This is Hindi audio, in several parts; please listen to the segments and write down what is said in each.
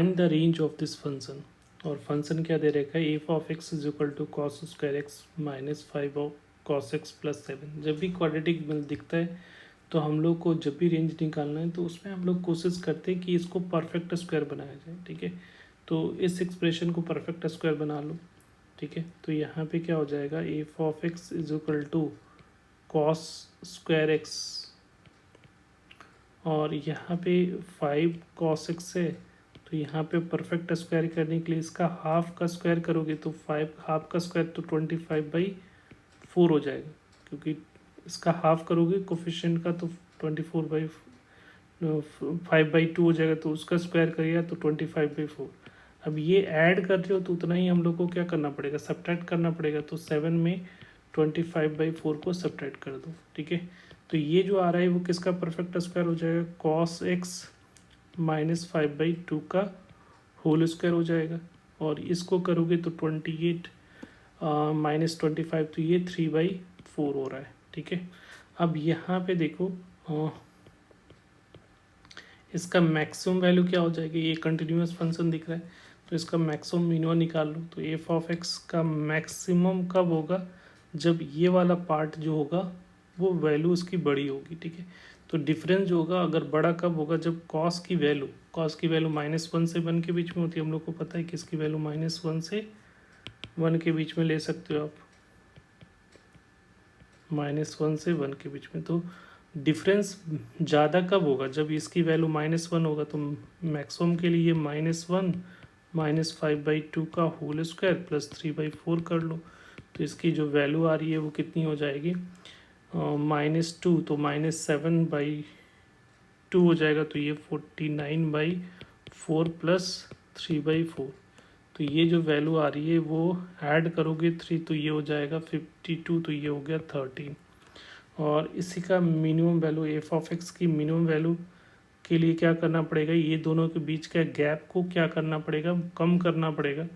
Find the range of this function, और फंक्शन क्या दे रखा है, f of x is equal to cos square x minus 5 of cos x plus 7। जब भी क्वाड्रेटिक दिखता है तो हम लोग को जब भी रेंज निकालना है तो उसमें हम लोग कोशिश करते हैं कि इसको परफेक्ट स्क्वायर बनाया जाए, ठीक है। तो इस एक्सप्रेशन को परफेक्ट स्क्वायर बना लो, ठीक है। तो यहाँ पे क्या हो जाएगा, f of x is equal to cos square x, और यहाँ पे 5 कॉस एक्स है, तो यहाँ पे परफेक्ट स्क्वायर करने के लिए इसका हाफ का स्क्वायर करोगे तो 5 हाफ का स्क्वायर तो 25/4 हो जाएगा, क्योंकि इसका हाफ करोगे कोफिशिएंट का तो 5/2 हो जाएगा, तो उसका स्क्वायर करिएगा तो 25/4। अब ये ऐड कर रहे हो तो उतना ही हम लोग को क्या करना पड़ेगा, सब्ट्रैक्ट करना पड़ेगा। तो 7 में 25/4 को सब्ट्रैक्ट कर दो, ठीक है। तो ये जो आ रहा है वो किसका परफेक्ट स्क्वायर हो जाएगा, कॉस एक्स माइनस 5/2 का होल स्क्वायर हो जाएगा। और इसको करोगे तो 28 माइनस 25, तो ये 3/4 हो रहा है, ठीक है। अब यहाँ पे देखो इसका मैक्सिमम वैल्यू क्या हो जाएगी, ये कंटिन्यूस फंक्शन दिख रहा है तो इसका मैक्सिमम मिनिमम निकाल लो। तो एफ ऑफ एक्स का मैक्सिमम कब होगा, जब ये वाला पार्ट जो होगा वो वैल्यू उसकी बड़ी होगी, ठीक है। तो डिफरेंस जो होगा अगर बड़ा कब होगा, जब कॉस की वैल्यू -1 से 1 के बीच में होती है। हम लोग को पता है कि इसकी वैल्यू -1 से 1 के बीच में ले सकते हो आप, -1 से 1 के बीच में। तो डिफरेंस ज़्यादा कब होगा, जब इसकी वैल्यू -1 होगा। तो मैक्सिमम के लिए -1 -5/2 का होल स्क्वायर प्लस 3/4 कर लो। तो इसकी जो वैल्यू आ रही है वो कितनी हो जाएगी, -2, तो -7/2 हो जाएगा। तो ये 49/4 प्लस 3/4। तो ये जो वैल्यू आ रही है वो ऐड करोगे 3 तो ये हो जाएगा 52, तो ये हो गया 13। और इसी का minimum value, F of x की मिनिमम वैल्यू के लिए क्या करना पड़ेगा, ये दोनों के बीच का गैप को क्या करना पड़ेगा, कम करना पड़ेगा।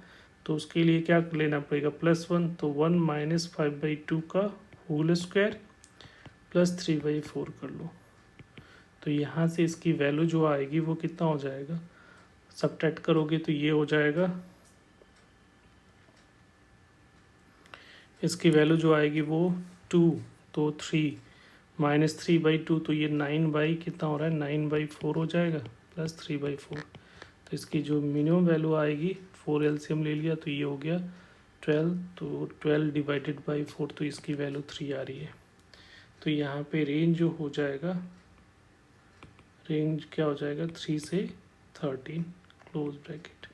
तो उसके लिए क्या लेना पड़ेगा, +1, तो 1 -5/2 का होल स्क्वायर प्लस 3/4 कर लो। तो यहाँ से इसकी वैल्यू जो आएगी वो कितना हो जाएगा, सब्ट्रैक्ट करोगे तो ये हो जाएगा, इसकी वैल्यू जो आएगी वो 2, तो 3 -3/2, तो ये 9 कितना हो रहा है, 9/4 हो जाएगा प्लस 3/4। तो इसकी जो मिनिमम वैल्यू आएगी, 4 एलसीएम ले लिया तो ये हो गया 12, तो 12 डिवाइडेड बाई 4, तो इसकी वैल्यू 3 आ रही है। तो यहाँ पे रेंज जो हो जाएगा, रेंज क्या हो जाएगा 3 से 13 क्लोज ब्रैकेट।